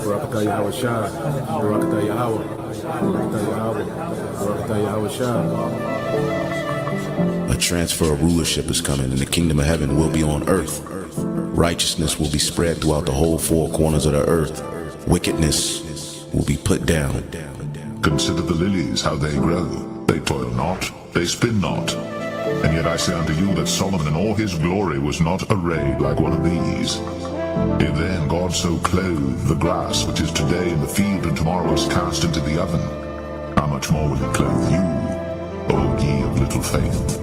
Barakatah Yahweh Shai. Barakatah Yahweh. Barakatah Yahweh. Barakatah Yahweh Shai. A transfer of rulership is coming, and the kingdom of heaven will be on earth. Righteousness will be spread throughout the whole four corners of the earth. Wickedness will be put down. Consider the lilies, how they grow. They toil not, they spin not. And yet I say unto you that Solomon in all his glory was not arrayed like one of these. If then God so clothe the grass, which is today in the field and tomorrow is cast into the oven, how much more will he clothe you, O ye of little faith?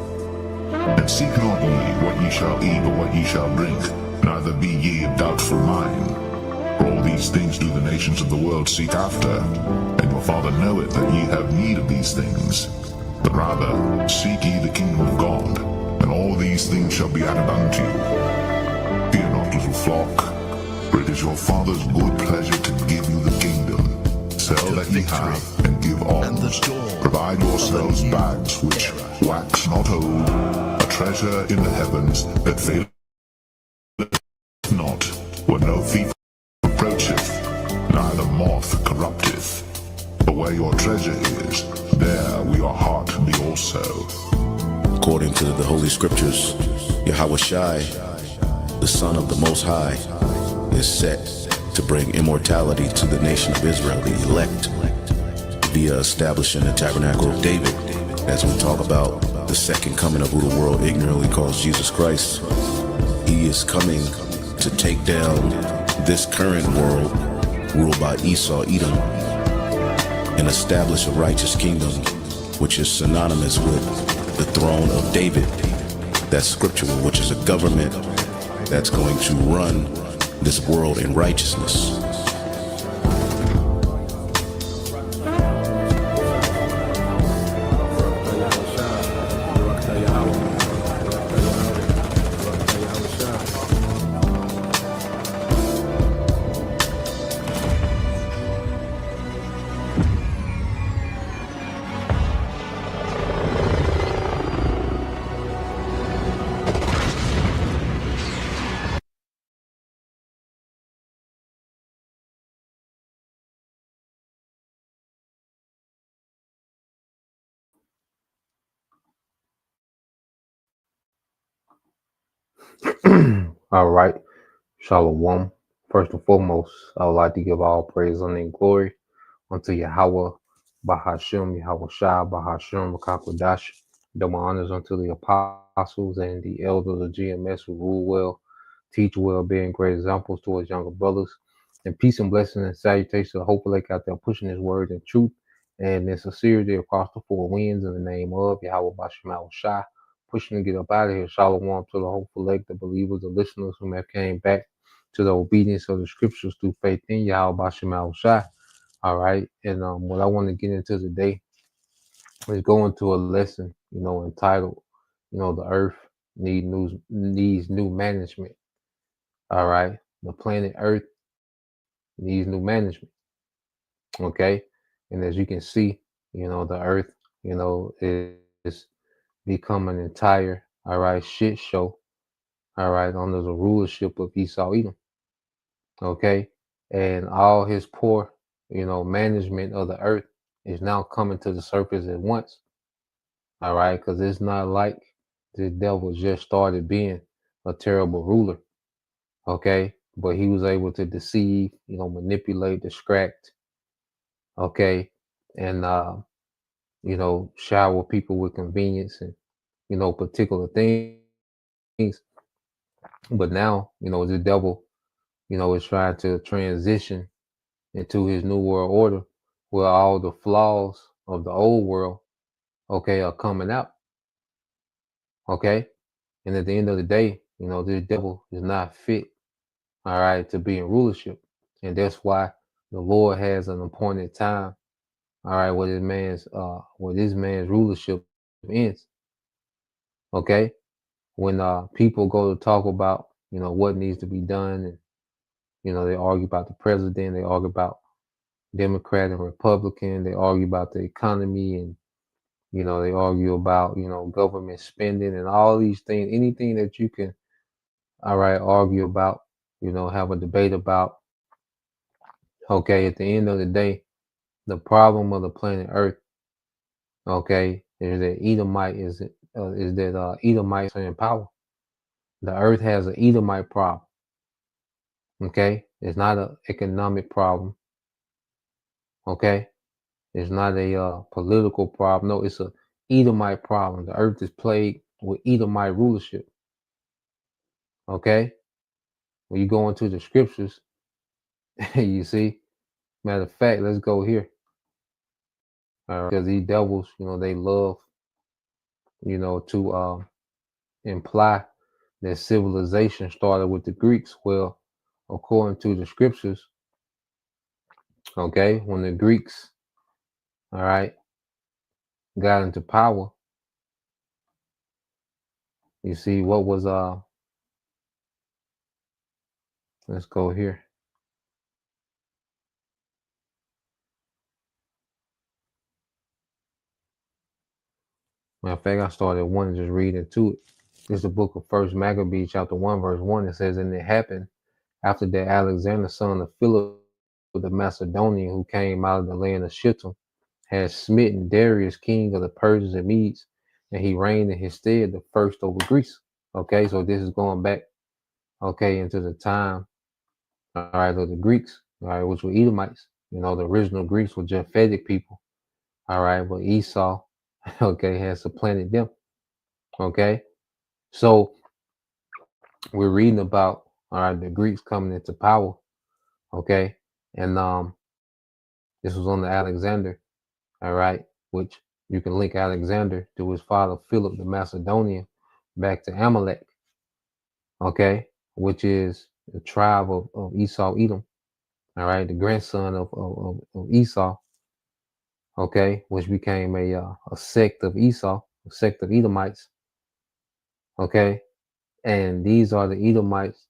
And seek not ye what ye shall eat or what ye shall drink, neither be ye of doubtful mind. For all these things do the nations of the world seek after, and your Father knoweth that ye have need of these things. But rather seek ye the kingdom of God, and all these things shall be added unto you. Fear not, little flock, for it is your Father's good pleasure to give you the kingdom. Sell that ye have, and give alms. Provide yourselves bags which wax not old, a treasure in the heavens that faileth not, where no thief approacheth, neither moth corrupteth. For where your treasure is, there will your heart be also. According to the Holy Scriptures, Yahweh Shai, the Son of the Most High, is set to bring immortality to the nation of Israel, the elect, via establishing the tabernacle of David. As we talk about the second coming of who the world ignorantly calls Jesus Christ, he is coming to take down this current world ruled by Esau, Edom, and establish a righteous kingdom which is synonymous with the throne of David. That's scriptural, which is a government that's going to run this world in righteousness. All right. Shalom. First and foremost, I would like to give all praise, honor, and glory unto Yahweh, Bahashem, Yahweh Shah, Bahashem, Makakwadash. Double honors unto the apostles and the elders of GMS who rule well, teach well, being great examples towards younger brothers. And peace and blessing and salutation to the hopeful lake out there pushing his word and truth and in sincerity across the four winds in the name of Yahweh Bashem Yahweh Shah. Pushing to get up out of here. Shalom to the hopeful lake, the believers, the listeners who have came back to the obedience of the scriptures through faith in Yahweh Bashem Yahweh Shah. All right. And what I want to get into today is go into a lesson, entitled, the earth needs new management. All right. The planet Earth needs new management. Okay. And as you can see, the earth, is become an entire, all right, shit show. All right. Under the rulership of Esau Edom. Okay. And all his poor, management of the earth is now coming to the surface at once. All right. Because it's not like the devil just started being a terrible ruler. Okay. But he was able to deceive, manipulate, distract. Okay. And, shower people with convenience and, particular things. But now, the devil, is trying to transition into his new world order where all the flaws of the old world, okay, are coming out. Okay. And at the end of the day, this devil is not fit, all right, to be in rulership. And that's why the Lord has an appointed time, all right, where this man's rulership ends. Okay. When people go to talk about, what needs to be done, and they argue about the president, they argue about Democrat and Republican, they argue about the economy, and they argue about government spending and all these things, anything that you can, all right, argue about, have a debate about. Okay, at the end of the day, the problem of the planet Earth, okay, is that Edomites are in power. The Earth has an Edomite problem. Okay, it's not an economic problem. Okay, it's not a political problem. No, it's a Edomite problem. The Earth is plagued with Edomite rulership. Okay, when you go into the scriptures, you see. Matter of fact, let's go here. All right, because these devils, they love, to imply that civilization started with the Greeks. Well, according to the scriptures, okay, when the Greeks, all right, got into power, you see what was let's go here. Matter of fact, I started one just reading to it. It's the book of First Maccabees, chapter 1, verse 1. It says, and it happened after that Alexander, son of Philip the Macedonian, who came out of the land of Shittim, had smitten Darius, king of the Persians and Medes, and he reigned in his stead the first over Greece. Okay, so this is going back, okay, into the time, all right, of the Greeks, all right, which were Edomites. The original Greeks were Japhetic people, all right, but Esau, okay, has supplanted them. Okay, so we're reading about, all right, the Greeks coming into power. Okay, and this was under Alexander, all right, which you can link Alexander to his father Philip the Macedonian back to Amalek, okay, which is the tribe of Esau Edom, all right, the grandson of Esau, okay, which became a sect of Esau, a sect of Edomites, okay, and these are the Edomites,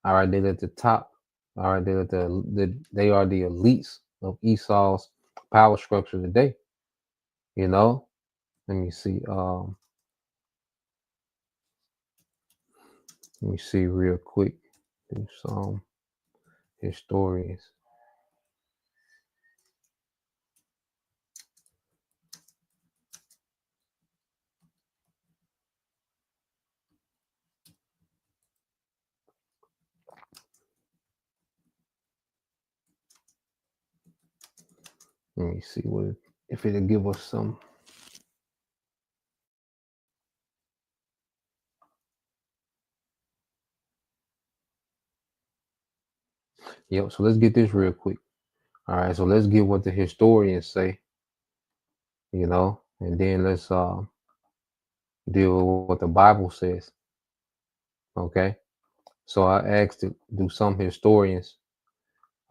all right, they're at the top, all right, they're they are the elites of Esau's power structure today. Let me see. Let me see real quick. Do some historians. Let me see if it'll give us some. Yep. So let's get this real quick. All right. So let's get what the historians say. And then let's deal with what the Bible says. Okay. So I asked to do some historians,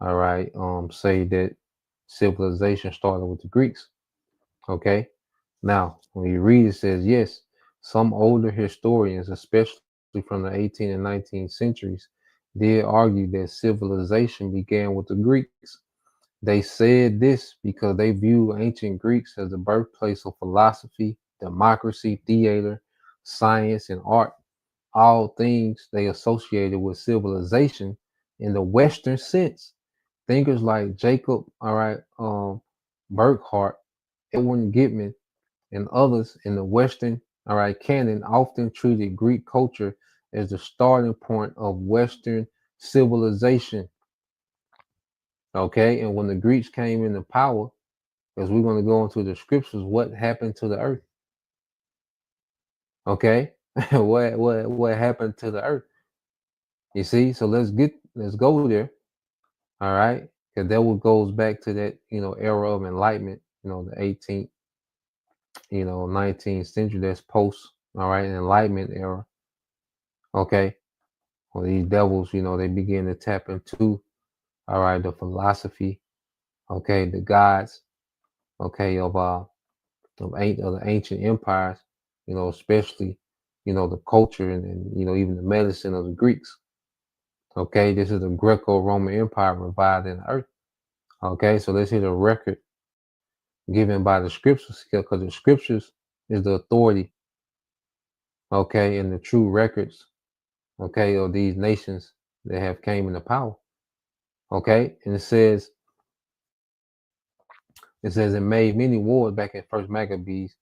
all right, say that civilization started with the Greeks. Okay. Now, when you read it says, yes, some older historians, especially from the 18th and 19th centuries, did argue that civilization began with the Greeks. They said this because they view ancient Greeks as the birthplace of philosophy, democracy, theater, science, and art, all things they associated with civilization in the Western sense. Thinkers like Jacob, all right, Burckhardt, Edwin Gibbon, and others in the Western, all right, canon often treated Greek culture as the starting point of Western civilization. Okay, and when the Greeks came into power, because we're going to go into the scriptures, what happened to the earth? Okay, what happened to the earth? You see, so let's go there. All right, because that what goes back to that era of enlightenment, the 18th, 19th century. That's post, all right, enlightenment era. Okay, well, these devils, they begin to tap into, all right, the philosophy, okay, the gods, okay, of the ancient empires, especially, the culture and even the medicine of the Greeks. Okay, this is the Greco-Roman Empire revived in the earth. Okay, so let's hit a record given by the scriptures, because the scriptures is the authority, okay, and the true records, okay, of these nations that have came into power. Okay, and it says it made many wars back in First Maccabees.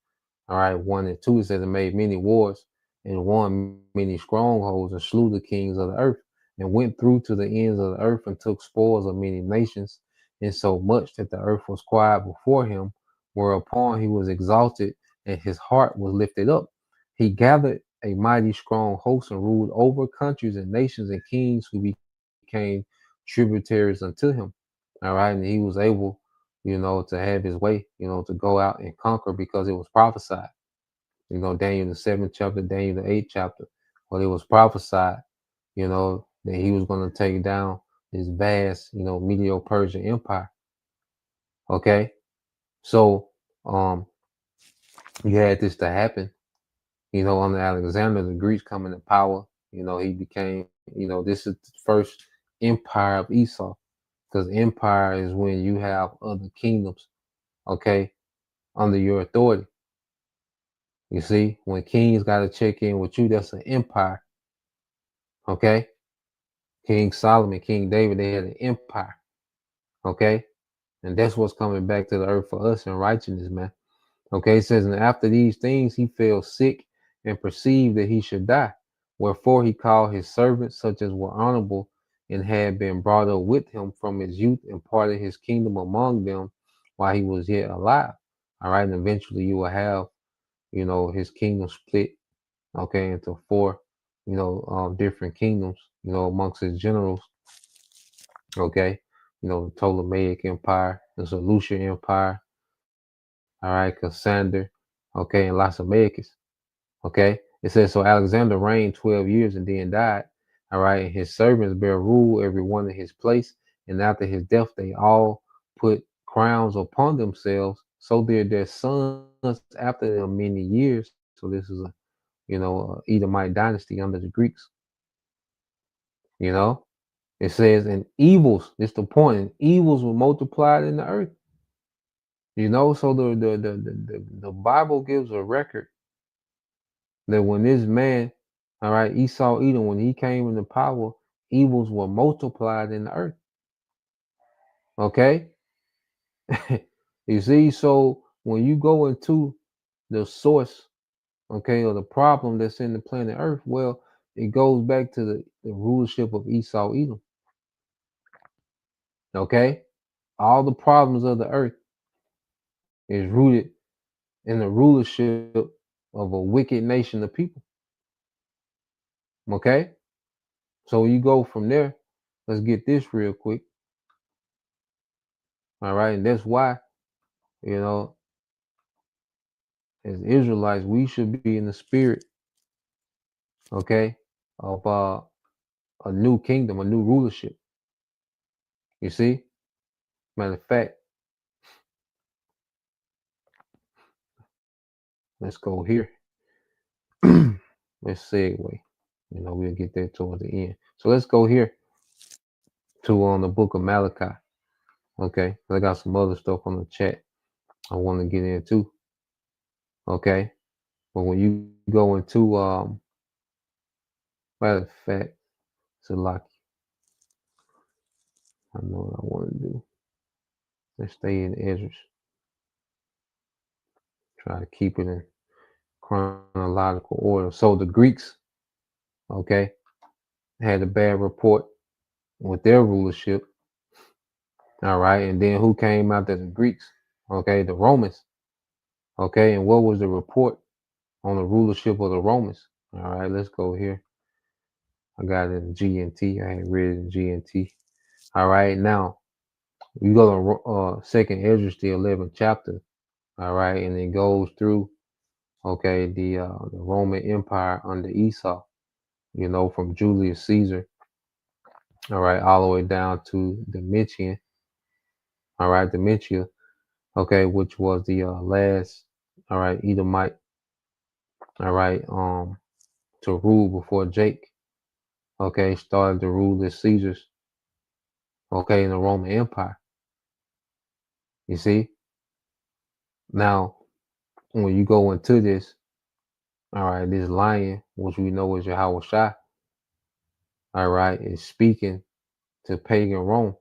All right, 1 and 2. It says it made many wars and won many strongholds and slew the kings of the earth and went through to the ends of the earth and took spoils of many nations, and so much that the earth was quiet before him, whereupon he was exalted and his heart was lifted up. He gathered a mighty strong host and ruled over countries and nations and kings who became tributaries unto him. All right, and he was able, to have his way, to go out and conquer because it was prophesied. Daniel the 7th chapter, Daniel the 8th chapter, well, it was prophesied, that he was going to take down this vast, Medo-Persian empire. Okay, so you had this to happen, under Alexander, the Greeks coming to power. He became, this is the first empire of Esau, because empire is when you have other kingdoms, okay, under your authority. You see, when kings got to check in with you, that's an empire. Okay, King Solomon, King David, they had an empire. Okay, and that's what's coming back to the earth for us in righteousness, man. Okay, it says, and after these things he fell sick and perceived that he should die. Wherefore he called his servants, such as were honorable and had been brought up with him from his youth, and parted his kingdom among them while he was yet alive. All right, and eventually you will have, his kingdom split, okay, into four, different kingdoms, amongst his generals. Okay, the Ptolemaic Empire, the Seleucid Empire, all right, Cassander, okay, and Lacedaemon. Okay, it says, so Alexander reigned 12 years and then died. All right, and his servants bear rule, every one in his place. And after his death, they all put crowns upon themselves. So they're their sons after them many years. So this is a, Edomite dynasty under the Greeks. It says, and evils, it's the point, and evils were multiplied in the earth. So the Bible gives a record that when this man, all right, Esau Edom, when he came into power, evils were multiplied in the earth. Okay? You see, so when you go into the source, okay, or the problem that's in the planet Earth, well, it goes back to the rulership of Esau Edom. Okay? All the problems of the earth is rooted in the rulership of a wicked nation of people. Okay? So you go from there. Let's get this real quick. All right, and that's why, as Israelites, we should be in the spirit, okay, of a new kingdom, a new rulership. You see? Matter of fact, let's go here. Let's segue. We'll get there towards the end. So let's go here to the book of Malachi. Okay, I got some other stuff on the chat I want to get into. Okay, but when you go into matter of fact, Salaki, I know what I want to do. Let's stay in Ezra. Try to keep it in chronological order. So the Greeks, okay, had a bad report with their rulership. All right, and then who came after the Greeks? Okay, the Romans. Okay, and what was the report on the rulership of the Romans? All right, let's go here. I got it in GNT. I had read it in GNT. All right, now you go to Second Ezra, the 11th chapter. All right, and it goes through, okay, the Roman Empire under Esau. From Julius Caesar. All right, all the way down to Domitian. All right, Domitia. Okay, which was the last, all right, Edomite. All right, to rule before Jake. Okay, started to rule as Caesars. Okay, in the Roman Empire. You see? Now, when you go into this, all right, this lion, which we know is Yahweh Shai, all right, is speaking to pagan Rome,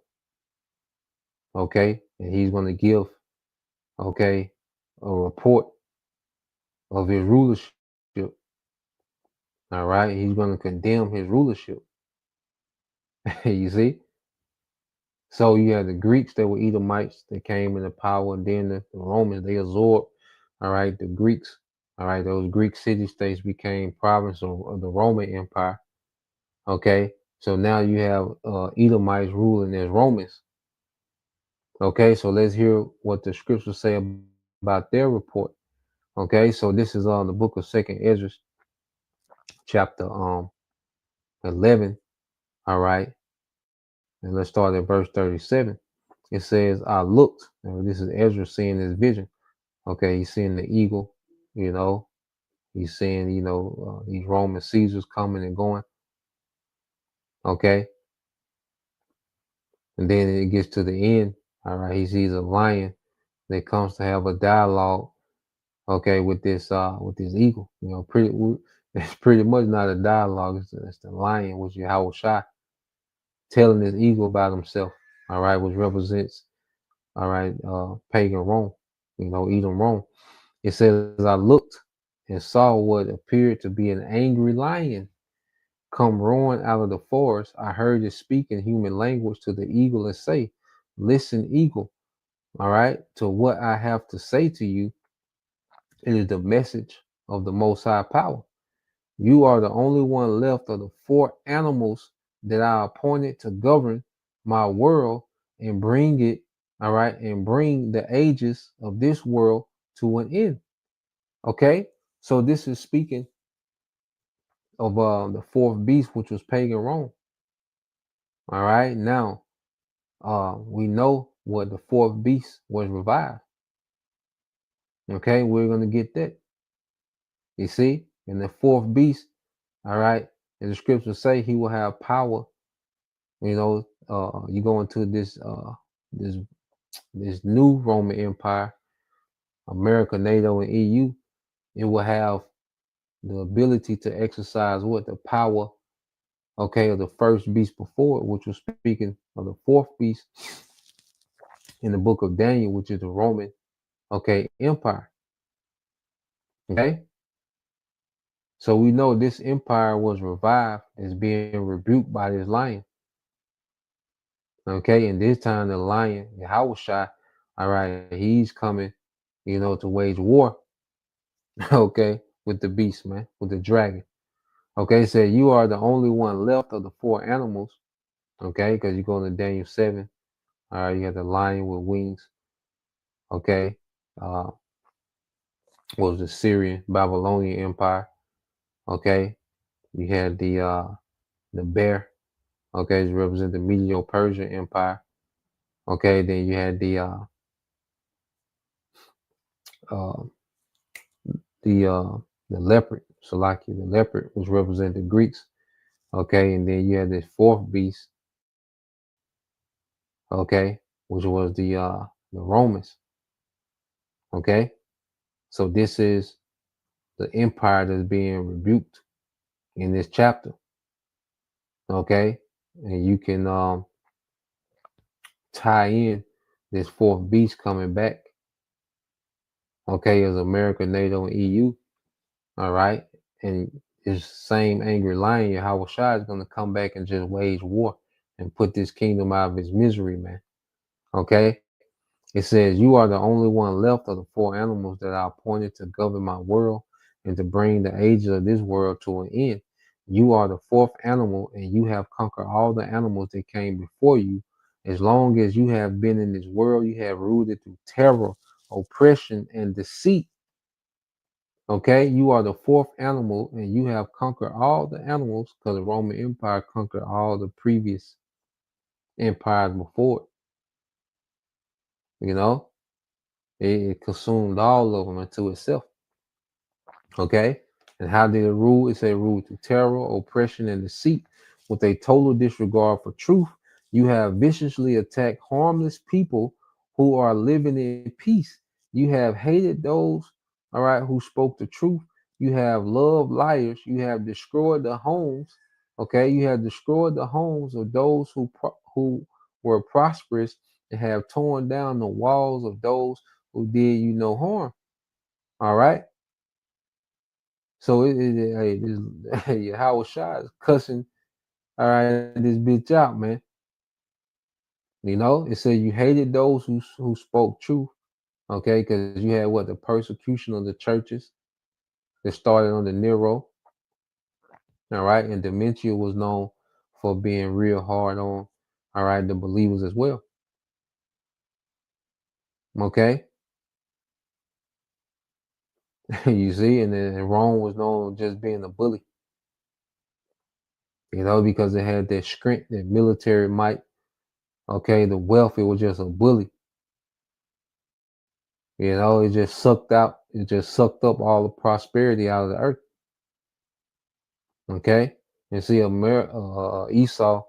okay, and he's going to give, okay, a report of his rulership, all right. He's going to condemn his rulership. You see? So you had the Greeks that were Edomites that came into power, and then the Romans, they absorbed, all right, the Greeks, all right, those Greek city-states became province of the Roman Empire, okay? So now you have Edomites ruling as Romans, okay? So let's hear what the scriptures say about their report, okay? So this is the book of 2nd Ezra, chapter 11, all right? And let's start at verse 37. It says, I looked, and this is Ezra seeing his vision. Okay, he's seeing the eagle, you know, he's seeing, these Roman Caesars coming and going. Okay. And then it gets to the end. All right, he sees a lion that comes to have a dialogue, okay, with this eagle. It's pretty much not a dialogue, it's the lion, which Yahweh Shai, telling this eagle about himself, all right, which represents, all right, pagan Rome, Edom Rome. It says, I looked and saw what appeared to be an angry lion come roaring out of the forest. I heard it speak in human language to the eagle and say, listen, eagle, all right, to what I have to say to you. It is the message of the Most High Power. You are the only one left of the 4 animals that I appointed to govern my world and bring it, all right, and bring the ages of this world to an end. Okay, so this is speaking of the 4th beast, which was pagan Rome. All right, now we know what the 4th beast was revived. Okay, we're gonna get that. You see, and the 4th beast, all right, and the scriptures say he will have power. You go into this new Roman Empire, America, NATO, and EU. It will have the ability to exercise what the power, okay, of the first beast before it, which was speaking of the 4th beast in the book of Daniel, which is the Roman, okay, Empire. Okay, so we know this empire was revived as being rebuked by this lion. Okay, and this time the lion, Yahweh Shai, all right, he's coming, to wage war. Okay, with the beast, man, with the dragon. Okay, so you are the only one left of the 4 animals. Okay, because you go into Daniel 7. All right, you have the lion with wings. Okay, was the Syrian Babylonian Empire. Okay, you had the bear. Okay, to represent the Medo-Persian Empire. Okay, then you had the leopard, Salaki, the leopard, which represent the Greeks. Okay, and then you had this 4th beast. Okay, which was the Romans. Okay, so this is the empire that's being rebuked in this chapter. Okay, and you can tie in this 4th beast coming back. Okay, as America, NATO, and EU. All right, and this same angry lion, Yahweh Shai, is going to come back and just wage war and put this kingdom out of its misery, man. Okay, it says, you are the only one left of the 4 animals that I appointed to govern my world and to bring the ages of this world to an end. You are the 4th animal, and you have conquered all the animals that came before you. As long as you have been in this world, you have ruled it through terror, oppression, and deceit. Okay, you are the 4th animal, and you have conquered all the animals, because the Roman Empire conquered all the previous empires before it. It consumed all of them into itself. Okay, and how did it rule? It said rule through terror, oppression, and deceit. With a total disregard for truth, you have viciously attacked harmless people who are living in peace. You have hated those, all right, who spoke the truth. You have loved liars. You have destroyed the homes, Okay, you have destroyed the homes of those who were prosperous, and have torn down the walls of those who did you no harm. All right. So hey, this Howard Shah is cussing. All right, this bitch out, man. You know, it said you hated those who spoke truth. Okay, because you had what, the persecution of the churches that started under Nero. All right, and Dementia was known for being real hard on, all right, the believers as well. Okay, you see, and then Rome was known just being a bully. You know, because it had that strength, that military might. Okay, the wealth, it was just a bully. You know, it just sucked up all the prosperity out of the earth. Okay, and see, Esau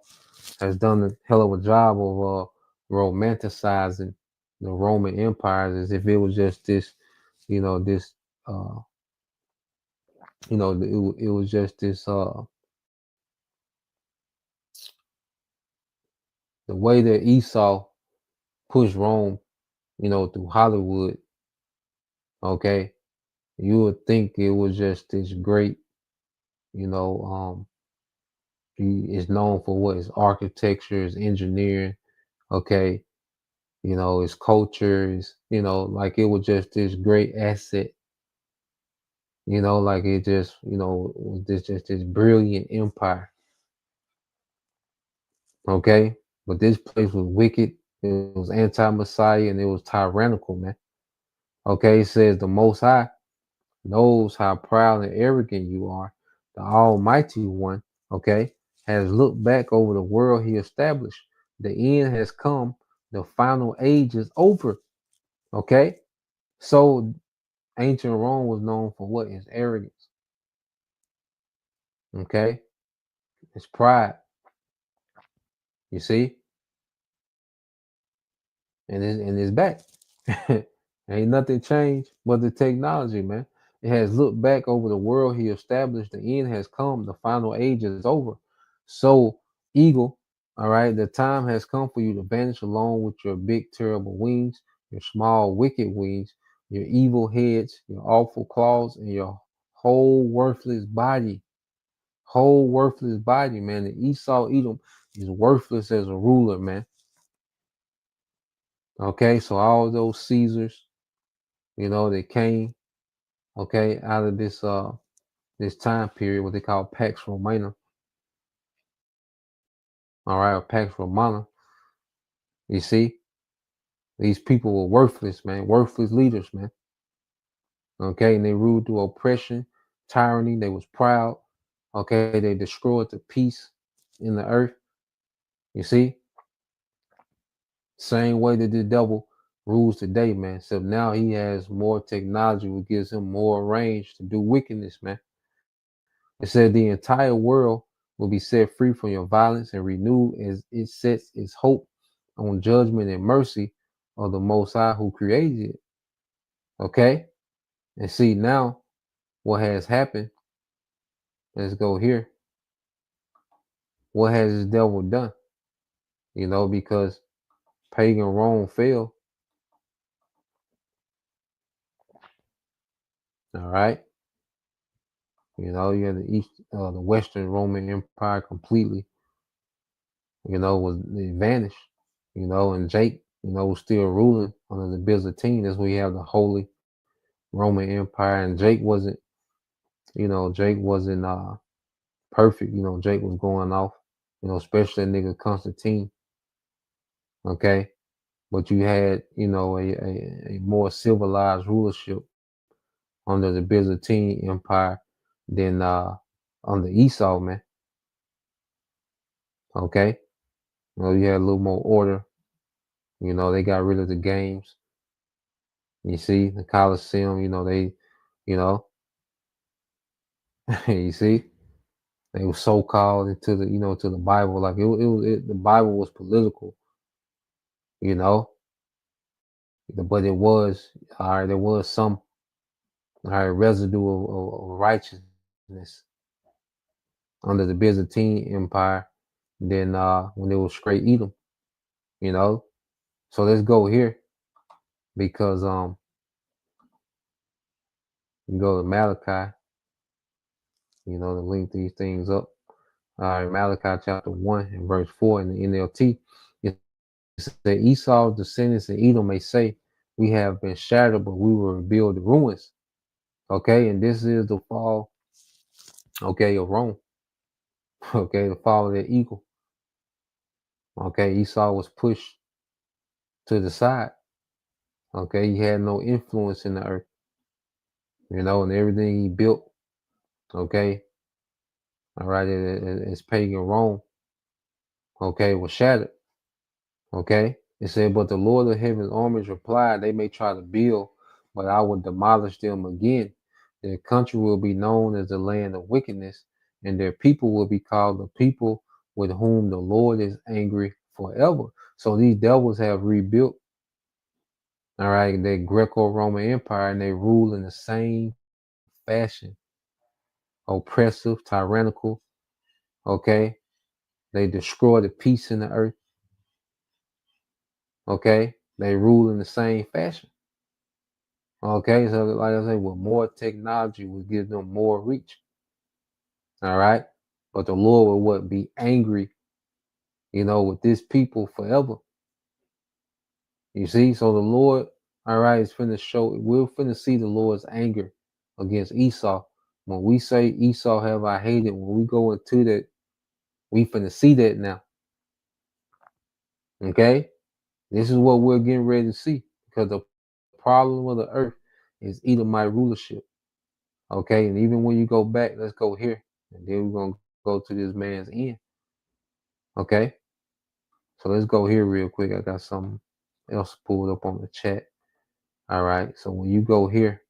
has done a hell of a job of romanticizing the Roman Empire as if it was just this, you know, this, it was just this, the way that Esau pushed Rome, you know, through Hollywood. Okay, you would think it was just this great, you know, it's known for what, its architecture, its engineering. Okay, you know, its culture is, you know, like it was just this great asset. You know, like it just, you know, was this brilliant empire. Okay, but this place was wicked. It was anti-Messiah and it was tyrannical, man. Okay, it says the Most High knows how proud and arrogant you are. The Almighty One, okay, has looked back over the world he established. The end has come. The final age is over. Okay, so ancient Rome was known for what? Its arrogance. Okay, its pride. You see, and it's back. Ain't nothing changed but the technology, man. It has looked back over the world he established. The end has come. The final age is over. So, eagle, all right, the time has come for you to vanish along with your big, terrible wings, your small, wicked wings, your evil heads, your awful claws, and your whole worthless body. Whole worthless body, man. The Esau Edom is worthless as a ruler, man. Okay, so all those Caesars, you know, they came, okay, out of this time period, what they call Pax Romana, all right, or Pax Romana. You see, these people were worthless, man, worthless leaders, man. Okay, and they ruled through oppression, tyranny. They was proud. Okay, they destroyed the peace in the earth. You see, same way that the devil rules today, man. So now he has more technology, which gives him more range to do wickedness, man. It said the entire world will be set free from your violence and renewed as it sets its hope on judgment and mercy of the Most High who created it. Okay? And see now what has happened. Let's go here. What has this devil done? You know, because pagan Rome fell. All right. You know, you had the Western Roman Empire completely, you know, it vanished, you know, and Jake, you know, was still ruling under the Byzantine. That's where you have the Holy Roman Empire. And Jake wasn't, perfect. You know, Jake was going off, you know, especially that nigga Constantine. Okay. But you had, you know, a more civilized rulership under the Byzantine Empire than under Esau, man. Okay. You know, you had a little more order. You know, they got rid of the games. You see, the Colosseum, you know, you know, you see, they were so called into the, you know, to the Bible. Like the Bible was political, you know, but it was, all right, there was some, all right, residue of righteousness, under the Byzantine Empire than when it was straight Edom, you know. So let's go here because you go to Malachi, you know, to link these things up. Malachi chapter 1 and verse 4 in the NLT. It says, Esau's descendants in Edom may say, we have been shattered, but we will rebuild the ruins. Okay, and this is the fall, okay, of Rome. Okay, the fall of the eagle. Okay, Esau was pushed to the side. Okay, he had no influence in the earth, you know, and everything he built, okay, all right, it's pagan Rome, okay, was shattered. Okay, it said, but the Lord of heaven's armies replied, they may try to build, but I will demolish them again. Their country will be known as the land of wickedness, and their people will be called the people with whom the Lord is angry forever. So these devils have rebuilt, all right, the Greco-Roman Empire, and they rule in the same fashion, oppressive, tyrannical. Okay, they destroy the peace in the earth. Okay, they rule in the same fashion. Okay, so like I say, with more technology will give them more reach. All right, but the Lord will be angry, you know, with this people forever. You see, so the Lord, all right, is finna show. We're finna see the Lord's anger against Esau. When we say Esau have I hated, when we go into that, we finna see that now. Okay, this is what we're getting ready to see because the problem of the earth is Edomite rulership. Okay, and even when you go back, let's go here, and then we're gonna go to this man's end. Okay, so let's go here real quick. I got something else pulled up on the chat. All right, so when you go here,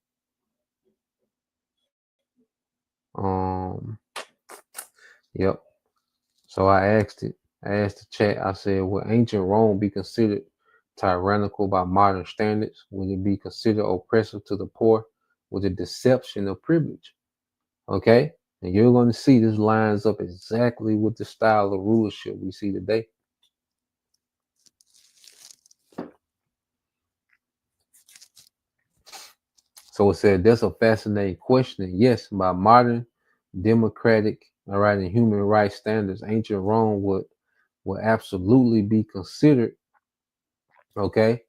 yep. So I asked it. I asked the chat. I said, "Would ancient Rome be considered tyrannical by modern standards? Would it be considered oppressive to the poor with the deception of privilege?" Okay, and you're going to see this lines up exactly with the style of rulership we see today. So it said that's a fascinating question. And yes, by modern democratic, all right, and human rights standards, ancient Rome would absolutely be considered, okay,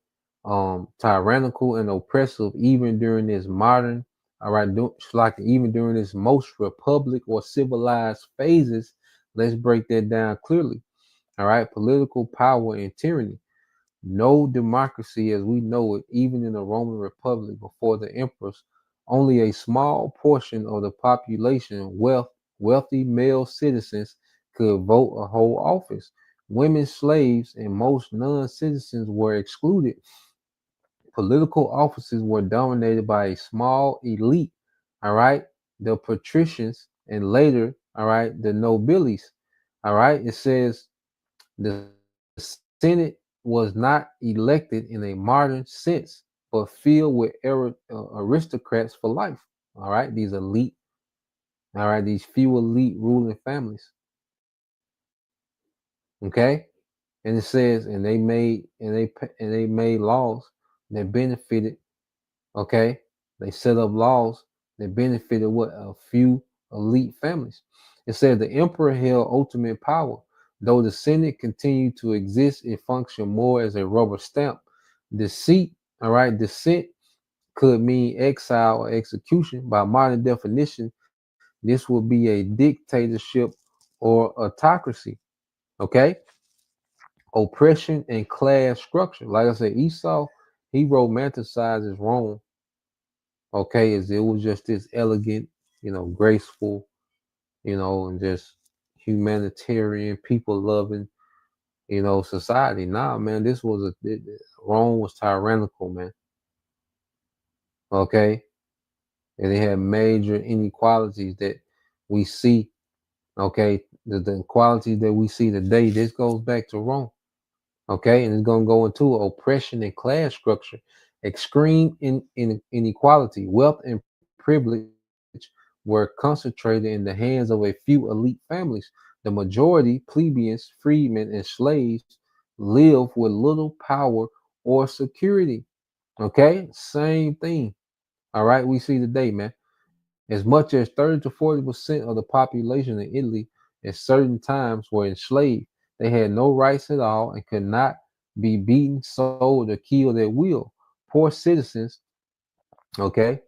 tyrannical and oppressive even during this modern, all right, like even during this most republic or civilized phases. Let's break that down clearly. All right, political power and tyranny. No democracy as we know it, even in the Roman Republic before the emperors, only a small portion of the population, wealthy male citizens, could vote or hold office. Women slaves and most non-citizens were excluded. Political offices were dominated by a small elite, all right, the patricians, and later, all right, the nobiles. All right, it says the Senate was not elected in a modern sense, but filled with aristocrats for life. All right, these elite, all right, these few elite ruling families. Okay, and it says, and they made laws that benefited. Okay, they set up laws that benefited what a few elite families. It said the emperor held ultimate power. Though the Senate continued to exist, it functioned more as a rubber stamp. Deceit, all right, dissent could mean exile or execution. By modern definition, this would be a dictatorship or autocracy. Okay, oppression and class structure. Like I said, Esau, he romanticizes Rome. Okay, as it was just this elegant, you know, graceful, you know, and just humanitarian, people loving, you know, society. Nah, man, Rome was tyrannical, man. Okay, and they had major inequalities that we see. Okay, the inequalities that we see today, this goes back to Rome. Okay, and it's going to go into oppression and class structure, extreme inequality, wealth and privilege were concentrated in the hands of a few elite families. The majority, plebeians, freedmen, and slaves, lived with little power or security. Okay, same thing. All right, we see today, man. As much as 30 to 40% of the population in Italy at certain times were enslaved. They had no rights at all and could not be beaten, sold, or killed at will. Poor citizens, okay?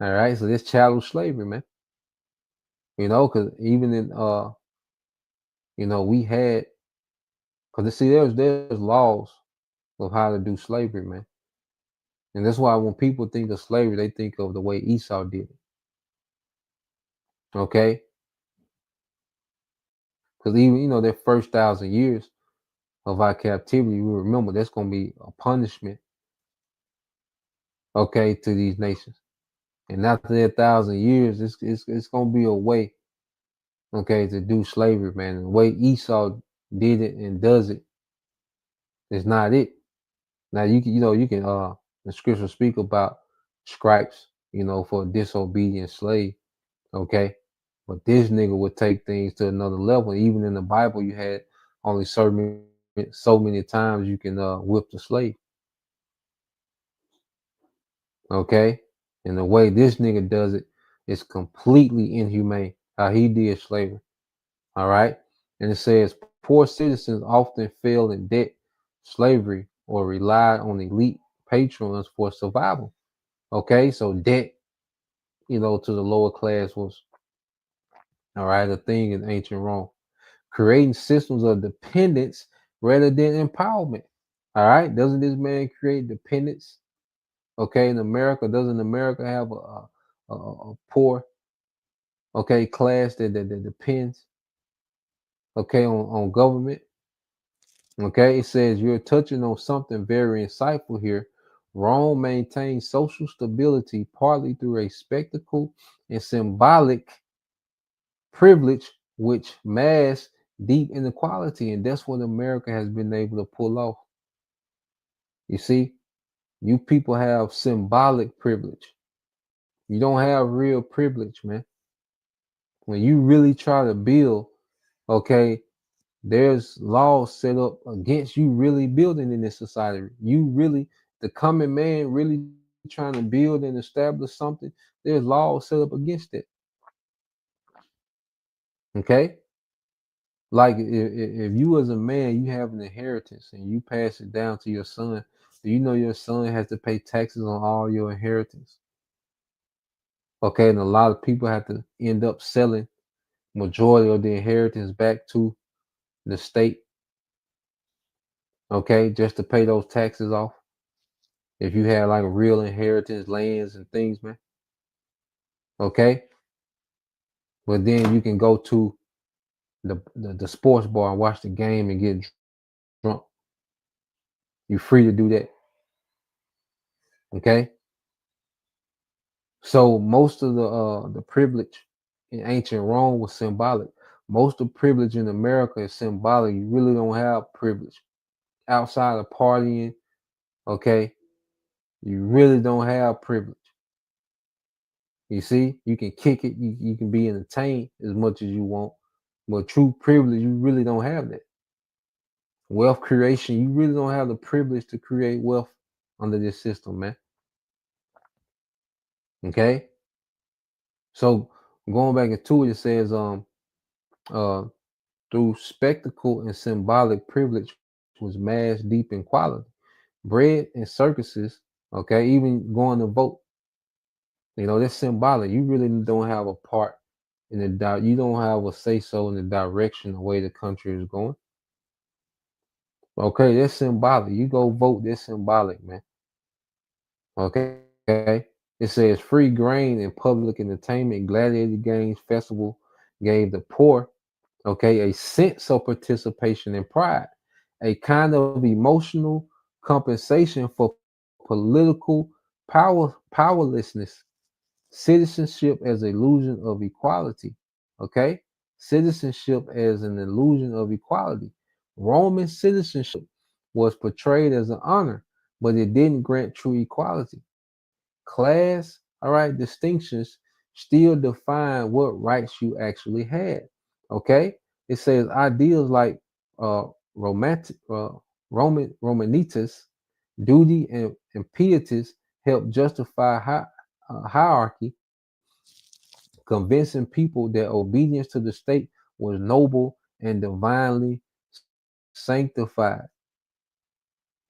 All right, so this chattel slavery, man. You know, because even in we had, because see, there's laws of how to do slavery, man. And that's why when people think of slavery, they think of the way Esau did it. Okay? Because even their first 1,000 years of our captivity, we remember that's going to be a punishment, okay, to these nations. And after that 1,000 years, it's going to be a way, okay, to do slavery, man. And the way Esau did it and does it is not it. Now you can the scripture speak about stripes, for a disobedient slave, okay. But this nigga would take things to another level. Even in the Bible, you had only so many times you can whip the slave. Okay? And the way this nigga does it is completely inhumane. How he did slavery. All right? And it says poor citizens often fell in debt, slavery, or relied on elite patrons for survival. Okay, so debt, to the lower class was a thing in ancient Rome. Creating systems of dependence rather than empowerment. All right, doesn't this man create dependence? Okay, in America, doesn't America have a poor, class that depends, on government? Okay, it says you're touching on something very insightful here. Rome maintained social stability partly through a spectacle and symbolic privilege, which masks deep inequality, and that's what America has been able to pull off. You see, you people have symbolic privilege. You don't have real privilege, man. When you really try to build, okay, there's laws set up against you really building in this society. The common man really trying to build and establish something, there's laws set up against it. Okay? Like if you as a man, you have an inheritance and you pass it down to your son, do you know your son has to pay taxes on all your inheritance? Okay, and a lot of people have to end up selling majority of the inheritance back to the state, okay, just to pay those taxes off. If you have like a real inheritance, lands and things, man. Okay. But then you can go to the sports bar and watch the game and get drunk. You're free to do that. Okay. So most of the privilege in ancient Rome was symbolic. Most of privilege in America is symbolic. You really don't have privilege outside of partying. Okay. You really don't have privilege. You see, you can kick it, you can be entertained as much as you want, but true privilege, you really don't have that. Wealth creation, you really don't have the privilege to create wealth under this system, man. Okay. So going back into it, it says through spectacle and symbolic privilege was mass deep in quality. Bread and circuses, okay, even going to vote. That's symbolic. You really don't have a part in you don't have a say so in the direction the way the country is going. Okay, that's symbolic. You go vote, that's symbolic, man. Okay. It says free grain and public entertainment, gladiator games, festival gave the poor, a sense of participation and pride, a kind of emotional compensation for political powerlessness. Citizenship as an illusion of equality. Okay? Citizenship as an illusion of equality. Roman citizenship was portrayed as an honor, but it didn't grant true equality. Class all right, distinctions still define what rights you actually had. Okay, it says ideals like romantic, Romanitas, duty and pietas help justify hierarchy, convincing people that obedience to the state was noble and divinely sanctified.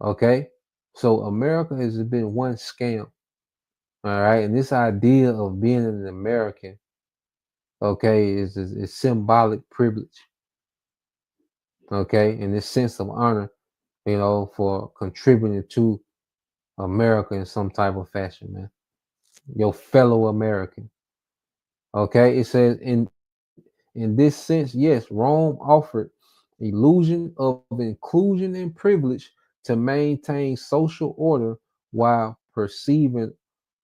Okay, so America has been one scam. All right, and this idea of being an American, okay, is symbolic privilege. Okay, and this sense of honor, for contributing to America in some type of fashion, man. Your fellow American. Okay, it says in this sense, yes, Rome offered illusion of inclusion and privilege to maintain social order while perceiving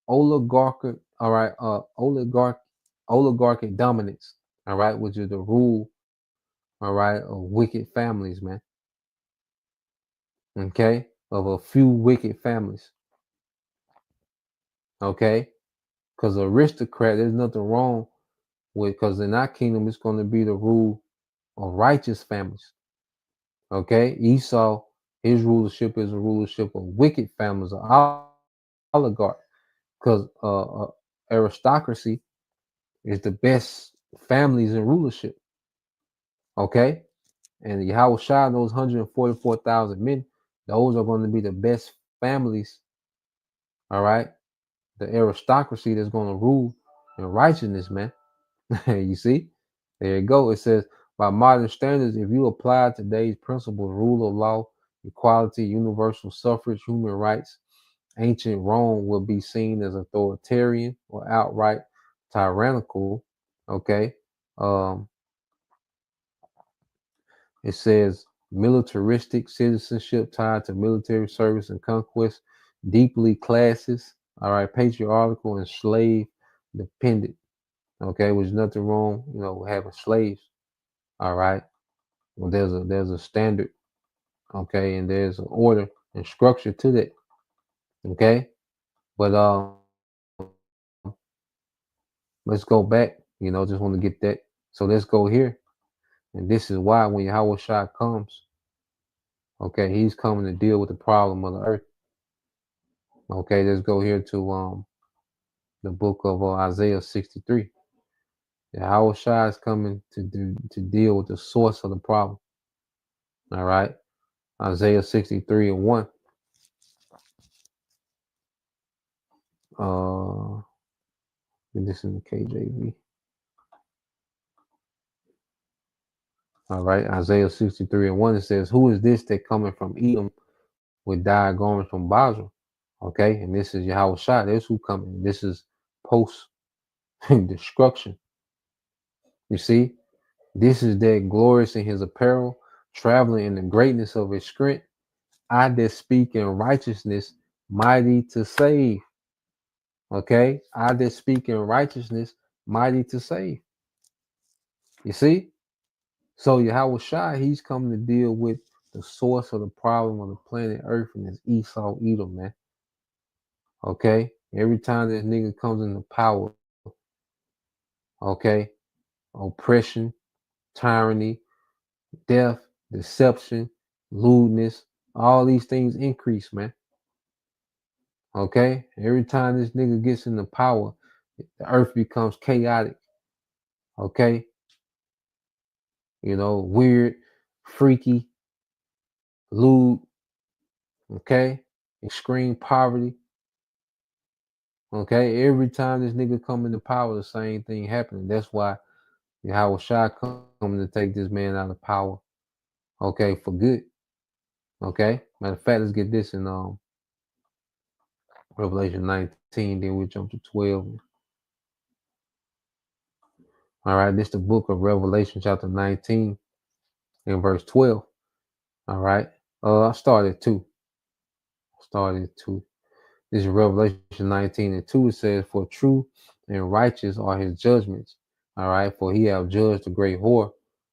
oligarchic, all right, oligarchic dominance, all right, which is the rule, all right, of wicked families, man. Okay, of a few wicked families. Okay, because aristocrat, there's nothing wrong with, because in our kingdom it's going to be the rule of righteous families. Okay, Esau, his rulership is a rulership of wicked families, of oligarch, because aristocracy is the best families in rulership. Okay, and Yahweh Shai, those 144,000 men, those are going to be the best families. All right, the aristocracy that's going to rule in righteousness, man. You see, there you go. It says, by modern standards, if you apply today's principles, rule of law, equality, universal suffrage, human rights, ancient Rome will be seen as authoritarian or outright tyrannical. Okay. It says militaristic citizenship tied to military service and conquest, deeply classist, all right, patriarchal and slave dependent. Okay, which nothing wrong, with having slaves. All right. Well, there's a standard, okay, and there's an order and structure to that. Okay. But let's go back, just want to get that. So let's go here. And this is why when Yahweh Shai comes, okay, he's coming to deal with the problem of the earth. Okay, let's go here to the book of Isaiah 63. Yahweh Shai is coming to deal with the source of the problem. All right. Isaiah 63 and 1. This in the KJV. All right, Isaiah 63 and 1, it says, who is this that coming from Edom with dyed garments from Basra? Okay, and this is Yahweh Shai. That's who coming. This is post destruction. You see, this is that glorious in his apparel, traveling in the greatness of his strength. I that speak in righteousness, mighty to save. Okay, I that speak in righteousness, mighty to save. You see? So Yahweh Shai, he's coming to deal with the source of the problem of the planet Earth, and it's Esau Edom, man. Okay? Every time this nigga comes into power, okay, oppression, tyranny, death, deception, lewdness, all these things increase, man. Okay? Every time this nigga gets into power, the earth becomes chaotic. Okay? Weird, freaky, lewd, okay? Extreme poverty. Okay, every time this nigga come into power, the same thing happening. That's why Yahweh Shai coming to take this man out of power. Okay, for good. Okay, matter of fact, let's get this in Revelation 19. Then we jump to 12. All right, this is the book of Revelation, chapter 19, and verse 12. All right, I started 2. This is Revelation 19 and 2. It says, for true and righteous are his judgments. All right, for he have judged the great whore,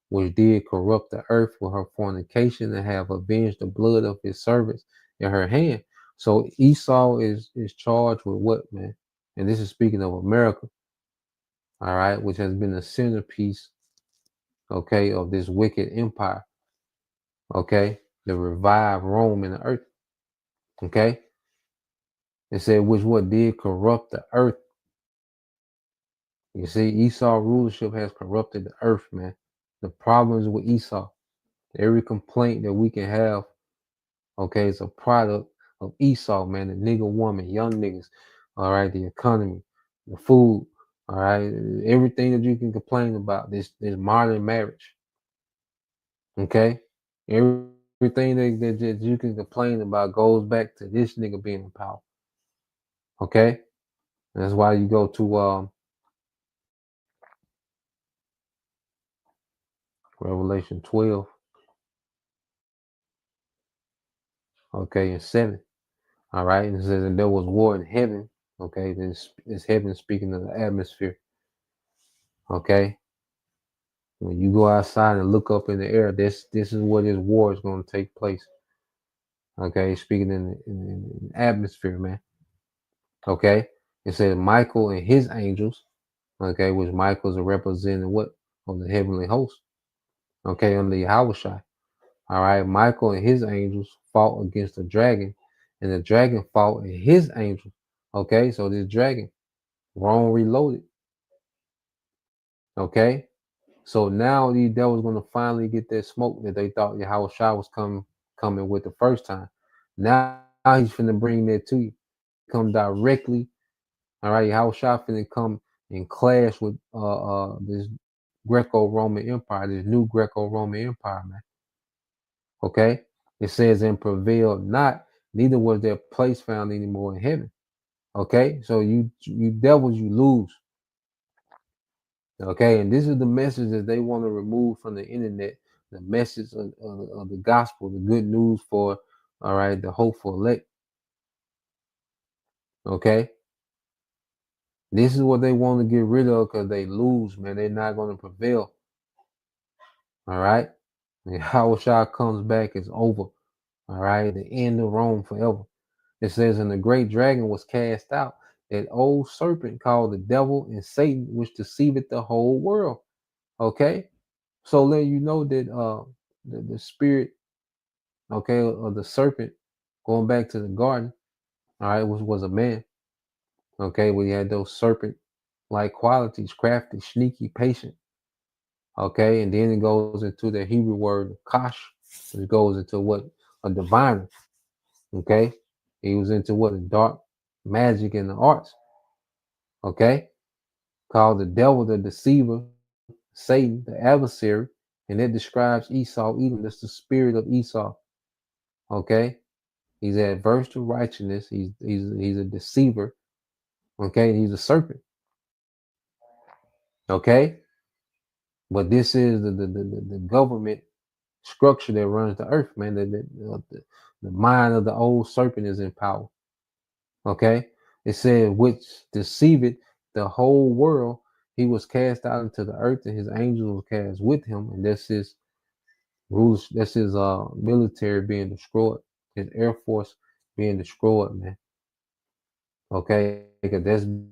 which did corrupt the earth with her fornication, and have avenged the blood of his servants in her hand. So Esau is charged with what, man? And this is speaking of America, all right, which has been the centerpiece, okay, of this wicked empire, okay, the revived Rome in the earth, okay. It said, which what did corrupt the earth. You see, Esau rulership has corrupted the earth, man. The problems with Esau, every complaint that we can have, okay, is a product of Esau, man. The nigga woman, young niggas, all right, the economy, the food, all right, everything that you can complain about, this modern marriage, okay, everything that you can complain about goes back to this nigga being in power, okay. And that's why you go to Revelation 12, okay, and 7. All right. And it says, and there was war in heaven. Okay. This is heaven speaking of the atmosphere. Okay. When you go outside and look up in the air, this is where this war is going to take place. Okay. Speaking in the atmosphere, man. Okay. It says Michael and his angels. Okay. Which Michael's a representative what? Of the heavenly host. Okay. Under Yahushua. All right. Michael and his angels fought against the dragon, and the dragon fought and his angels. Okay. So this dragon, Rome reloaded. Okay. So now these devils gonna finally get that smoke that they thought Yahweh Shah was coming with the first time. Now he's finna bring that to you. Come directly. All right, Yahweh Shah finna come and clash with this Greco-Roman Empire, this new Greco-Roman Empire, man. Okay? It says, and prevailed not, neither was their place found anymore in heaven. Okay, so you devils, you lose. Okay, and this is the message that they want to remove from the internet, the message of the gospel, the good news for, all right, the hopeful elect. Okay, this is what they want to get rid of because they lose, man. They're not going to prevail. All right, and Yahushua comes back, it's over. All right, the end of Rome forever. It says, and the great dragon was cast out, that old serpent called the devil and Satan, which deceiveth the whole world. Okay. So let you know that the spirit, okay, of the serpent, going back to the garden, all right, was a man, okay, where he had those serpent-like qualities, crafty, sneaky, patient, okay, and then it goes into the Hebrew word kash, which goes into what? A diviner, okay. He was into what? The dark magic and the arts, okay, called the devil, the deceiver, Satan, the adversary, and it describes Esau, Edom. That's the spirit of Esau. Okay, he's adverse to righteousness. He's a deceiver. Okay, he's a serpent. Okay, but this is the government structure that runs the earth, man. The mind of the old serpent is in power. Okay, it said which deceived the whole world. He was cast out into the earth, and his angels were cast with him, and that's his rules. That's his military being destroyed, his air force being destroyed, man. Okay, because that's you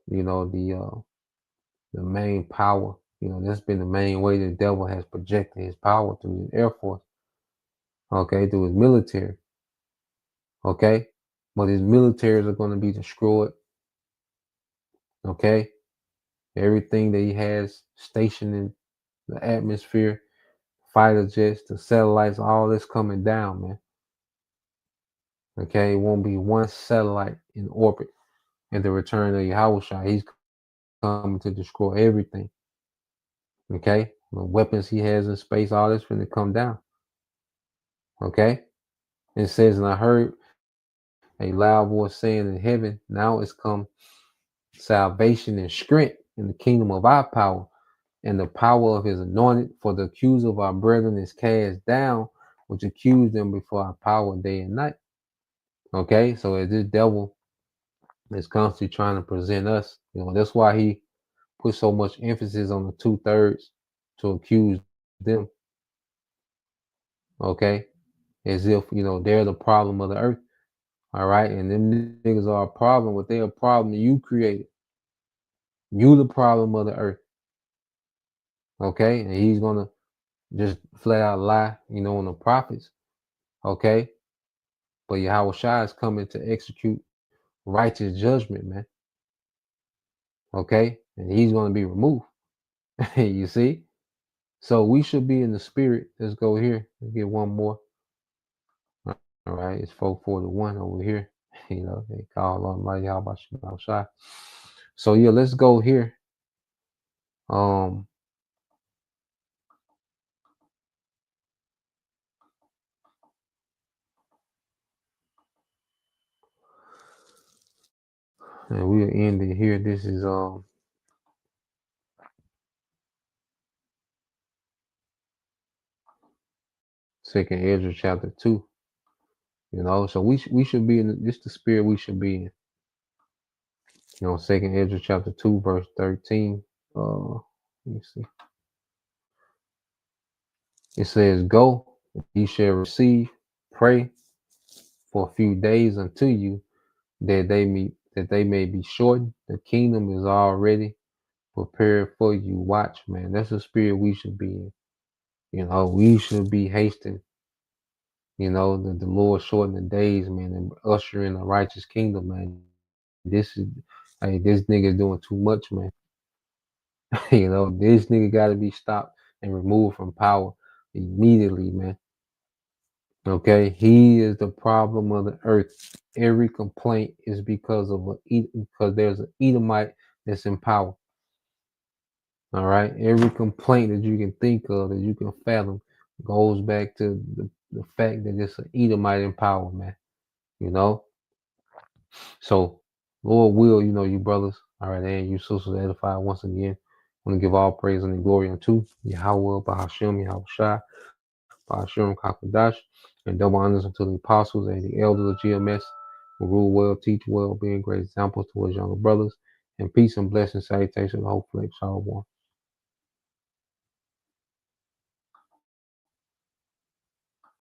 know the main power. You know, that's been the main way the devil has projected his power through his air force. Okay, through his military. Okay, but his militaries are going to be destroyed. Okay, everything that he has stationed in the atmosphere, fighter jets, the satellites, all this coming down, man. Okay, it won't be one satellite in orbit. And the return of Yahushua, he's coming to destroy everything. Okay, the weapons he has in space, all this finna come down. Okay, it says, and I heard a loud voice saying in heaven, now is come salvation and strength in the kingdom of our power and the power of his anointed, for the accuser of our brethren is cast down, which accused them before our power day and night. Okay, so as this devil is constantly trying to present us, you know, that's why he put so much emphasis on the 2/3 to accuse them. Okay, as if, you know, they're the problem of the earth. All right, and them niggas are a problem, but they a problem you created. You the problem of the earth. Okay, and he's gonna just flat out lie, on the prophets. Okay, but Yahweh Shai is coming to execute righteous judgment, man. Okay, and he's gonna be removed. You see, so we should be in the spirit. Let's go here. Let's get one more. All right, it's 441 over here. They call Almighty Yahweh Shai. So yeah, let's go here. And we'll end it here. This is Second Ezra chapter 2. So we should be in this the spirit we should be in. Second Ezra chapter 2, verse 13. Let me see. It says, "Go, ye shall receive, pray for a few days unto you, that they may be shortened. The kingdom is already prepared for you. Watch, man. That's the spirit we should be in. We should be hasting. That the Lord shorten the days, man, and usher in a righteous kingdom, man. This nigga doing too much, man. This nigga got to be stopped and removed from power immediately, man. Okay, he is the problem of the earth. Every complaint is because there's an Edomite that's in power. All right, every complaint that you can think of, that you can fathom, goes back to the fact that it's an Edomite in power, man. So, Lord will, you brothers, all right, and you sisters edify once again. I want to give all praise and glory unto Yahweh, Bahashem, Yahweh Shai, Bahashem, Kakadash, and double honors unto the apostles and the elders of GMS who rule well, teach well, being great examples towards younger brothers, and peace and blessing, salutation, and hope, Shalom.